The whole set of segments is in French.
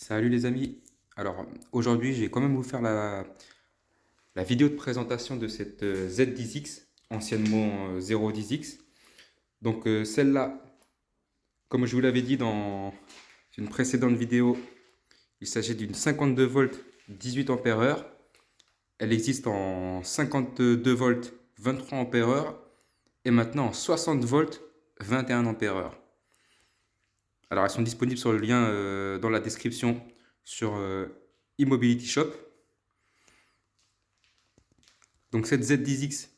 Salut les amis. Alors aujourd'hui, je vais quand même vous faire la vidéo de présentation de cette Z10X, anciennement 010X. Donc celle-là, comme je vous l'avais dit dans une précédente vidéo, il s'agit d'une 52 volts 18 ampères heure. Elle existe en 52 volts 23 ampères heure et maintenant en 60 volts 21 ampères heure. Alors elles sont disponibles sur le lien dans la description sur eMobility Shop. Donc cette Z10X,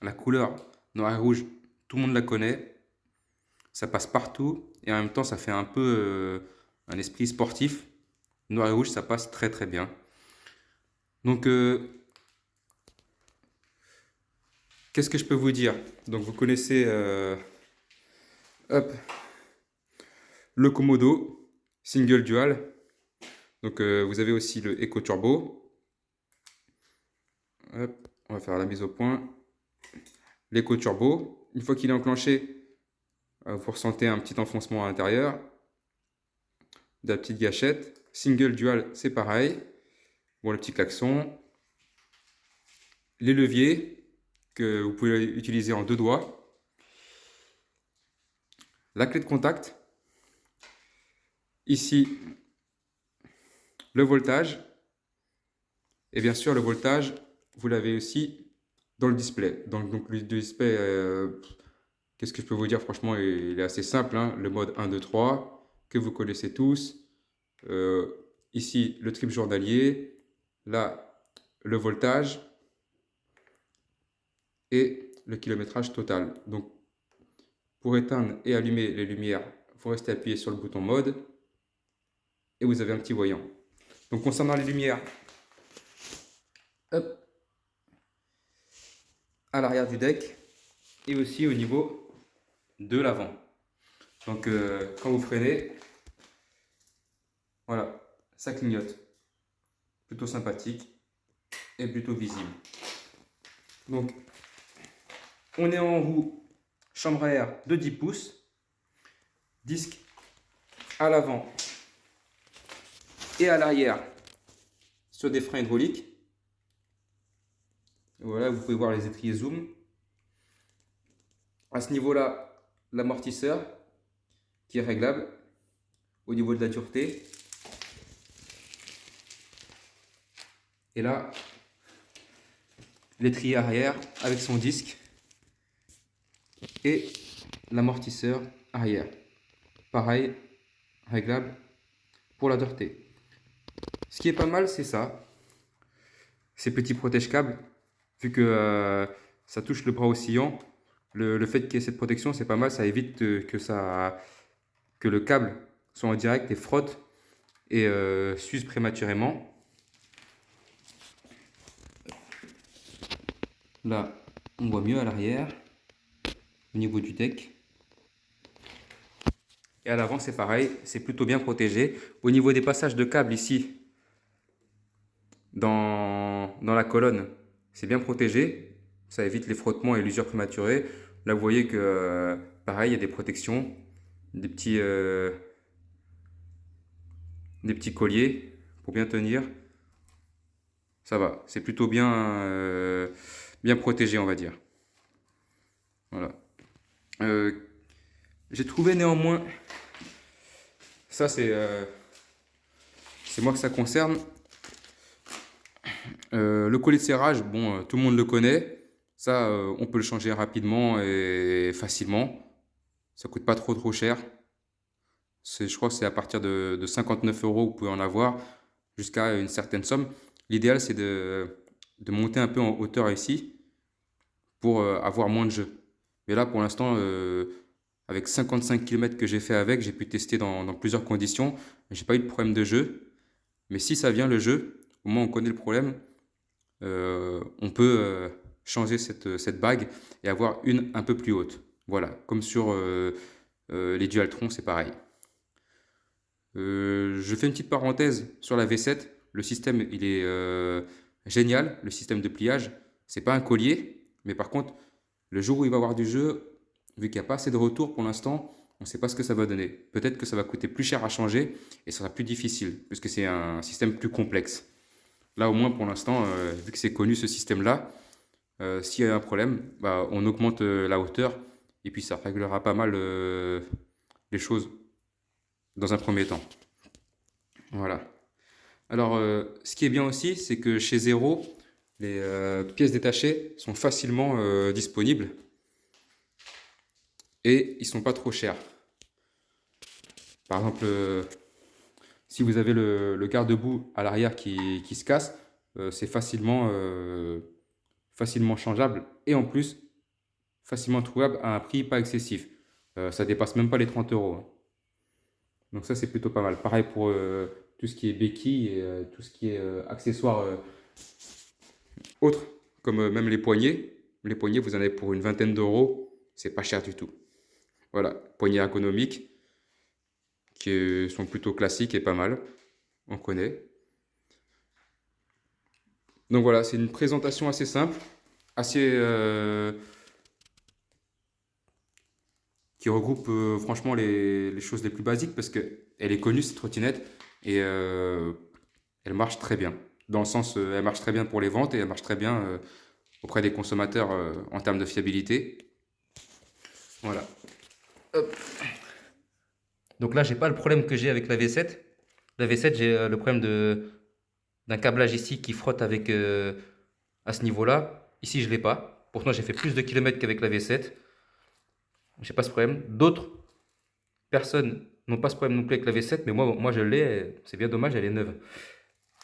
la couleur noir et rouge, tout le monde la connaît. Ça passe partout et en même temps ça fait un peu un esprit sportif. Noir et rouge, ça passe très très bien. Donc qu'est-ce que je peux vous dire? Donc vous connaissez hop, le Komodo Single Dual. Donc vous avez aussi le Eco Turbo. Hop, on va faire la mise au point. L'Eco Turbo, une fois qu'il est enclenché, vous ressentez un petit enfoncement à l'intérieur, de la petite gâchette. Single Dual, c'est pareil. Bon, le petit klaxon. Les leviers que vous pouvez utiliser en deux doigts. La clé de contact. Ici, le voltage. Et bien sûr, le voltage, vous l'avez aussi dans le display. Donc le display, qu'est-ce que je peux vous dire? Franchement, il est assez simple, hein. Le mode 1, 2, 3, que vous connaissez tous. Ici, le trip journalier. Là, le voltage. Et le kilométrage total. Donc, pour éteindre et allumer les lumières, vous restez appuyé sur le bouton mode et vous avez un petit voyant. Donc, concernant les lumières, hop, à l'arrière du deck et aussi au niveau de l'avant. Donc, quand vous freinez, voilà, ça clignote. Plutôt sympathique et plutôt visible. Donc, on est en roue chambre à air de 10 pouces, disque à l'avant et à l'arrière sur des freins hydrauliques. Voilà, vous pouvez voir les étriers zoom. À ce niveau-là, l'amortisseur qui est réglable au niveau de la dureté. Et là, l'étrier arrière avec son disque et l'amortisseur arrière. Pareil, réglable pour la dureté. Ce qui est pas mal, c'est ça. Ces petits protège-câbles, vu que ça touche le bras oscillant. Le fait qu'il y ait cette protection, c'est pas mal. Ça évite que le câble soit en direct et frotte et s'use prématurément. Là, on voit mieux à l'arrière, au niveau du deck. Et à l'avant, c'est pareil, c'est plutôt bien protégé. Au niveau des passages de câbles ici, dans la colonne, c'est bien protégé. Ça évite les frottements et l'usure prématurée. Là, vous voyez que, pareil, il y a des protections, des petits colliers pour bien tenir. Ça va, c'est plutôt bien protégé, on va dire. Voilà. J'ai trouvé néanmoins, ça c'est moi que ça concerne, le collier de serrage, bon, tout le monde le connaît. Ça, on peut le changer rapidement et facilement. Ça coûte pas trop cher. Je crois que c'est à partir de 59 euros, vous pouvez en avoir jusqu'à une certaine somme. L'idéal, c'est de monter un peu en hauteur ici pour avoir moins de jeu. Mais là, pour l'instant, avec 55 km que j'ai fait avec, j'ai pu tester dans plusieurs conditions. J'ai pas eu de problème de jeu. Mais si ça vient le jeu, au moins on connaît le problème. On peut changer cette bague et avoir une un peu plus haute. Voilà, comme sur les Dualtron, c'est pareil. Je fais une petite parenthèse sur la V7. Le système, il est génial, le système de pliage. C'est pas un collier, mais par contre, le jour où il va y avoir du jeu, vu qu'il n'y a pas assez de retour pour l'instant, on ne sait pas ce que ça va donner. Peut-être que ça va coûter plus cher à changer et ça sera plus difficile, puisque c'est un système plus complexe. Là, au moins, pour l'instant, vu que c'est connu ce système-là, s'il y a un problème, bah, on augmente la hauteur et puis ça réglera pas mal les choses dans un premier temps. Voilà. Alors, ce qui est bien aussi, c'est que chez Zero, les pièces détachées sont facilement disponibles et ils sont pas trop chers. Par exemple, si vous avez le garde-boue à l'arrière qui se casse, c'est facilement changeable et en plus facilement trouvable à un prix pas excessif. Ça dépasse même pas les 30 euros, hein. Donc ça, c'est plutôt pas mal. Pareil pour tout ce qui est béquilles et tout ce qui est accessoires autres, comme même les poignées. Les poignées, vous en avez pour une vingtaine d'euros. C'est pas cher du tout. Voilà, poignées ergonomiques qui sont plutôt classiques et pas mal. On connaît. Donc voilà, c'est une présentation assez simple, assez qui regroupe franchement les choses les plus basiques parce qu'elle est connue cette trottinette et elle marche très bien. Dans le sens, elle marche très bien pour les ventes et elle marche très bien auprès des consommateurs en termes de fiabilité. Voilà. Hop. Donc là, j'ai pas le problème que j'ai avec la V7. La V7, j'ai le problème d'un câblage ici qui frotte avec à ce niveau-là. Ici, je l'ai pas. Pourtant, j'ai fait plus de kilomètres qu'avec la V7. J'ai pas ce problème. D'autres personnes n'ont pas ce problème non plus avec la V7, mais moi je l'ai. C'est bien dommage, elle est neuve.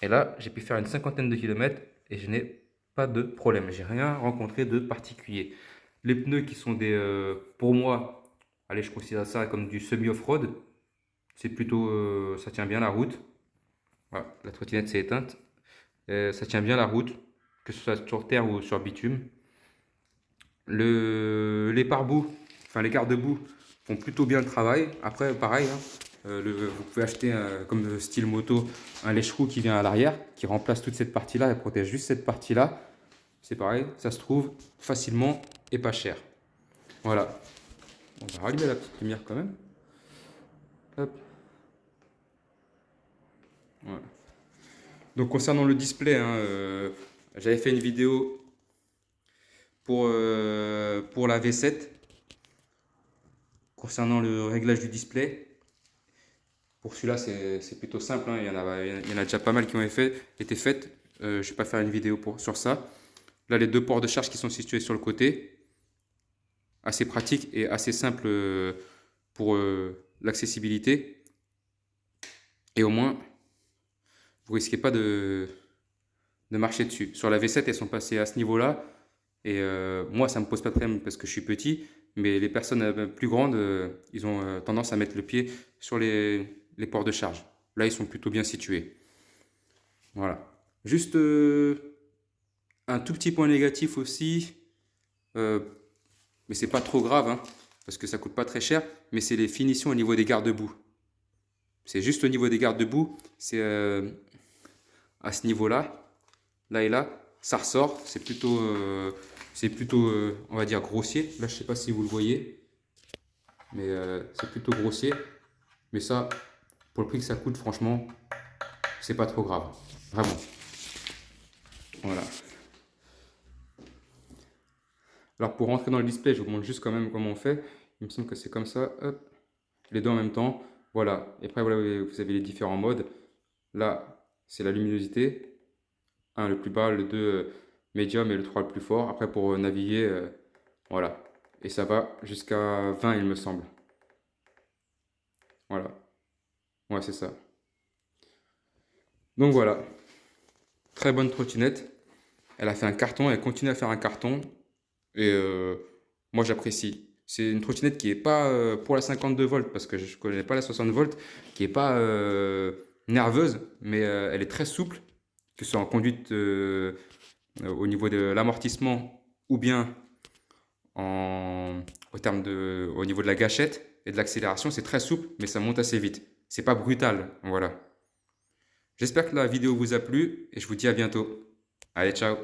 Et là, j'ai pu faire une cinquantaine de kilomètres et je n'ai pas de problème. J'ai rien rencontré de particulier. Les pneus qui sont pour moi, allez, je considère ça comme du semi-off-road. C'est plutôt, ça tient bien la route. Voilà, la trottinette s'est éteinte. Ça tient bien la route, que ce soit sur terre ou sur bitume. Les pare-boues, enfin les garde-boue font plutôt bien le travail. Après, pareil, hein, vous pouvez acheter comme style moto un lèche-roue qui vient à l'arrière, qui remplace toute cette partie-là et protège juste cette partie-là. C'est pareil, ça se trouve facilement et pas cher. Voilà. On va rallumer la petite lumière quand même. Hop. Voilà. Donc concernant le display, hein, j'avais fait une vidéo pour la V7 concernant le réglage du display. Pour celui-là, c'est plutôt simple, hein. Il y en a déjà pas mal qui ont été faites. Je ne vais pas faire une vidéo sur ça. Là, les deux ports de charge qui sont situés sur le côté. Assez pratique et assez simple pour l'accessibilité. Et au moins, vous risquez pas de marcher dessus. Sur la V7, elles sont passées à ce niveau-là. Et moi, ça me pose pas de problème parce que je suis petit. Mais les personnes plus grandes, ils ont tendance à mettre le pied sur les ports de charge. Là, ils sont plutôt bien situés. Voilà. Juste un tout petit point négatif aussi, mais c'est pas trop grave, hein, parce que ça coûte pas très cher, mais c'est les finitions au niveau des garde-boue. C'est juste au niveau des garde-boue, c'est à ce niveau-là, là et là, ça ressort, c'est plutôt on va dire grossier. Là, je sais pas si vous le voyez, mais c'est plutôt grossier. Mais ça, pour le prix que ça coûte, franchement, c'est pas trop grave, vraiment. Voilà. Alors pour rentrer dans le display, je vous montre juste quand même comment on fait. Il me semble que c'est comme ça, hop, les deux en même temps. Voilà. Et après, voilà, vous avez les différents modes. Là, c'est la luminosité. 1 le plus bas, le 2 médium et le 3 le plus fort. Après, pour naviguer, voilà. Et ça va jusqu'à 20, il me semble. Voilà. Ouais, c'est ça. Donc voilà. Très bonne trottinette. Elle a fait un carton, elle continue à faire un carton. Et moi, j'apprécie. C'est une trottinette qui n'est pas pour la 52 volts, parce que je ne connais pas la 60 volts, qui n'est pas nerveuse, mais elle est très souple, que ce soit en conduite au niveau de l'amortissement ou bien au niveau de la gâchette et de l'accélération. C'est très souple, mais ça monte assez vite. C'est pas brutal, voilà. J'espère que la vidéo vous a plu et je vous dis à bientôt. Allez, ciao!